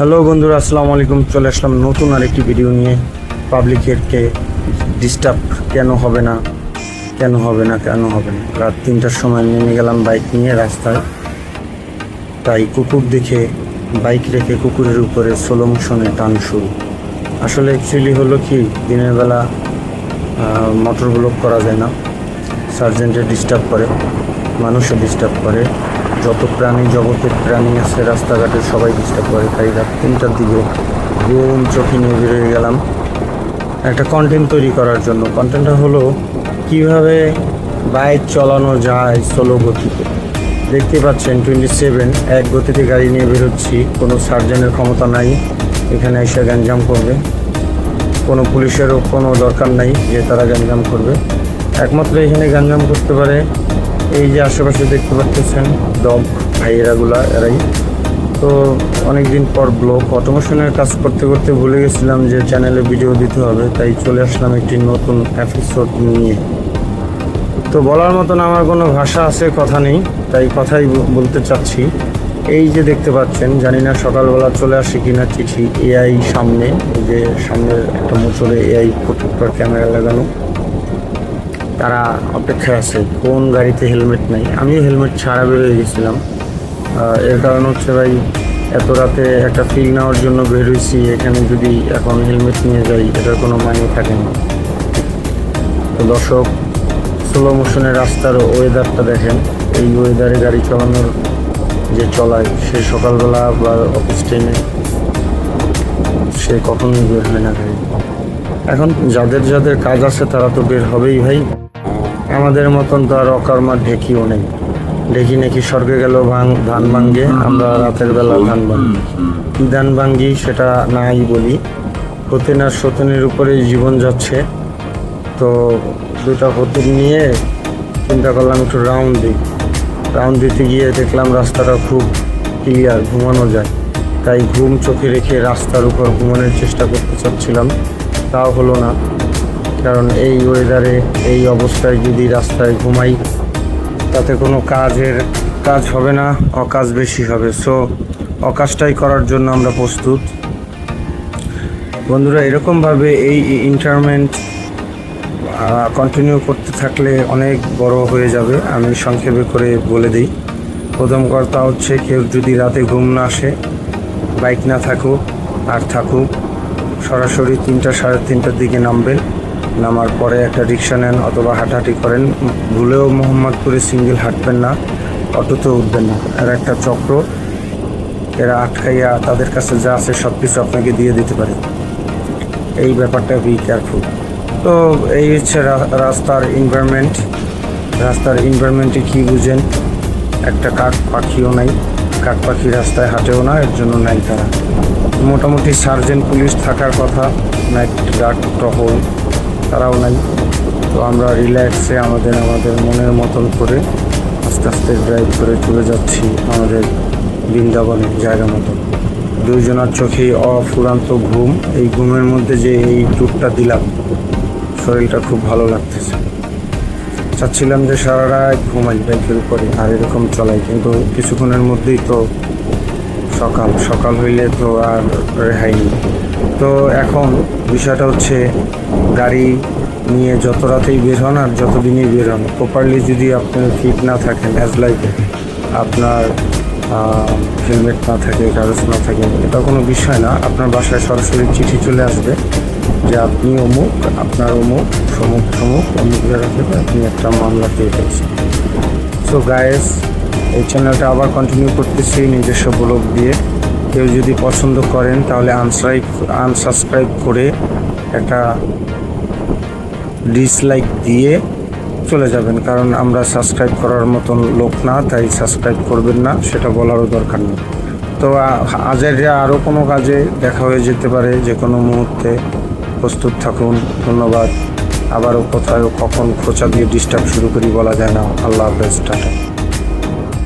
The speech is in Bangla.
হ্যালো বন্ধুরা, আসসালামু আলাইকুম। চলে আসলাম নতুন আরেকটি ভিডিও নিয়ে। পাবলিকেরকে ডিস্টার্ব কেন হবে না রাত 3টার সময় নেমে গেলাম বাইক নিয়ে রাস্তায়। তাই কুকুর দেখে বাইক রেখে কুকুরের উপরে স্লো মোশনে টান শুরু। আসলে অ্যাকচুয়ালি হলো কি, দিনের বেলা মোটর ব্লক করা যায় না, সার্জেন্টে ডিস্টার্ব করে, মানুষও ডিস্টার্ব করে, যত প্রাণী জগতের প্রাণী আছে রাস্তাঘাটে সবাই ডিস্টার্ব করে। তাই রাত 3টার দিকে ঘুম চোখে নিয়ে বেরিয়ে গেলাম একটা কন্টেন্ট তৈরি করার জন্য। কন্টেন্টটা হলো কিভাবে বাইক চালানো যায় স্লো গতিতে। দেখতে পাচ্ছেন 27 এক গতিতে গাড়ি নিয়ে বেরোচ্ছি। কোনো সার্জেনের ক্ষমতা নাই এখানে এসে গ্যাঞ্জাম করবে, কোনো পুলিশেরও কোনো দরকার নাই যে তারা গ্যাঞ্জাম করবে। একমাত্র এখানে গ্যাঞ্জাম করতে পারে এই যে আশেপাশে দেখতে পাচ্ছেন ডগ ভাইয়েরাগুলা, এরাই। তো অনেক দিন পর ব্লগ অটোমেশনের কাজ করতে করতে ভুলে গেছিলাম যে চ্যানেলে ভিডিও দিতে হবে, তাই চলে আসলাম একটি নতুন এপিসোড নিয়ে। তো বলার মতন আমার কোনো ভাষা আছে, কথা নেই, তাই কথাই বলতে চাচ্ছি। এই যে দেখতে পাচ্ছেন, জানি না সকালবেলা চলে আসে কিনা চিঠি, এআই সামনে, এই যে সামনের একটা মোটরে এআই প্রোটেক্টর ক্যামেরা লাগানো, তারা অপেক্ষায় আছে। কোন গাড়িতে হেলমেট নাই, আমিও হেলমেট ছাড়া বেরোয় গেছিলাম। এর কারণ হচ্ছে ভাই, এত রাতে একটা ফিল নেওয়ার জন্য বেরোইছি, এখানে যদি এখন হেলমেট নিয়ে যাই এটার কোনো মানে থাকে না। তো দর্শক, স্লো মোশনের রাস্তার ওয়েদারটা দেখেন। এই ওয়েদারে গাড়ি চালানোর যে চলায়, সে সকালবেলা বা অফিস টাইমে সে কখনোই বের হয় না গাড়ি। এখন যাদের যাদের কাজ আছে তারা তো বের হবেই ভাই, আমাদের মতন তো আর অকর্মা ঢেকিও নেই। ঢেকি নাকি স্বর্গে গেল ধান ভাঙ্গে, আমরা রাতের বেলা ধান ভাঙ্গি। কী ধান ভাঙ্গি সেটা নাই বলি, হতেন আর সতেনের উপরেই জীবন যাচ্ছে। তো দুটা হতেন নিয়ে চিন্তা করলাম একটু রাউন্ড দিতে গিয়ে দেখলাম রাস্তাটা খুব ক্লিয়ার, ঘুমানো যায়। তাই ঘুম চোখে রেখে রাস্তার উপর ঘুমানোর চেষ্টা করতে চাচ্ছিলাম, তাও হলো না। কারণ এই ওয়েদারে এই অবস্থায় যদি রাস্তায় ঘুমাই তাতে কোনো কাজ হবে না, অকাজ বেশি হবে। সো অকাজটাই করার জন্য আমরা প্রস্তুত। বন্ধুরা, এরকমভাবে এই ইন্টারমেন্ট কন্টিনিউ করতে থাকলে অনেক বড় হয়ে যাবে। আমি সংক্ষেপে করে বলে দিই। প্রথম কথা হচ্ছে, কেউ যদি রাতে ঘুম না আসে, বাইক না থাকুক আর থাকুক, সরাসরি 3টা সাড়ে 3টার দিকে নামবেন। নামার পরে একটা রিক্সা নেন অথবা হাঁটাহাঁটি করেন। ভুলেও মোহাম্মদপুরে সিঙ্গেল হাঁটবেন না, অটোতেও উঠবেন না। এর একটা চক্র, এরা আটকাইয়া তাদের কাছে যা আছে সব কিছু আপনাকে দিয়ে দিতে পারে। এই ব্যাপারটা বি কেয়ারফুল। তো এই হচ্ছে রাস্তার এনভায়রনমেন্টে কী বুঝেন? একটা কাক পাখিও নাই, কাক পাখি রাস্তায় হাঁটেও না, এর জন্য নাই তারা। মোটামুটি সার্জেন্ট পুলিশ থাকার কথা, নাইট গার্ড টহল, তারাও নাই। তো আমরা রিল্যাক্সে আমাদের মনের মতন করে আস্তে আস্তে ড্রাইভ করে চলে যাচ্ছি আমাদের বৃন্দাবনের জায়গা মতো। দুইজনের চোখেই অফুরান্ত ঘুম। এই ঘুমের মধ্যে যে এই ট্যুরটা দিলাম, শরীরটা খুব ভালো লাগতেছে। চাচ্ছিলাম যে সারা রাত ঘুমাই বাইকের উপরে আর এরকম চলাই, কিন্তু কিছুক্ষণের মধ্যেই তো সকাল হইলে তো আর রেহাই নেই। তো এখন বিষয়টা হচ্ছে, গাড়ি নিয়ে যত রাতেই বের হন আর যতদিনই বের হন, প্রপারলি যদি আপনি ফিট না থাকেন, অ্যাজ লাইক আপনার হেলমেট না থাকে, কাগজ না থাকে, এটা কোনো বিষয় না। আপনার বাসায় সরাসরি চিঠি চলে আসবে যে আপনি অমুক, আপনার অমুক, অমুক জায়গা থেকে আপনি একটা মামলা পেয়ে ফেলছেন। সো গাইস, এই চ্যানেলটা আবার কন্টিনিউ করতেছি নিজস্ব ব্লগ দিয়ে। কেউ যদি পছন্দ করেন তাহলে আনসাবস্ক্রাইব করে একটা ডিসলাইক দিয়ে চলে যাবেন, কারণ আমরা সাবস্ক্রাইব করার মতন লোক না, তাই সাবস্ক্রাইব করবেন না সেটা বলারও দরকার নেই। তো আরও কোনো কাজে দেখা হয়ে যেতে পারে যে কোনো মুহূর্তে, প্রস্তুত থাকুন। ধন্যবাদ। আবারও কোথায় কখন খোঁচা দিয়ে ডিস্টার্ব শুরু করি বলা যায় না। আল্লাহ হাফেজ, টাটা।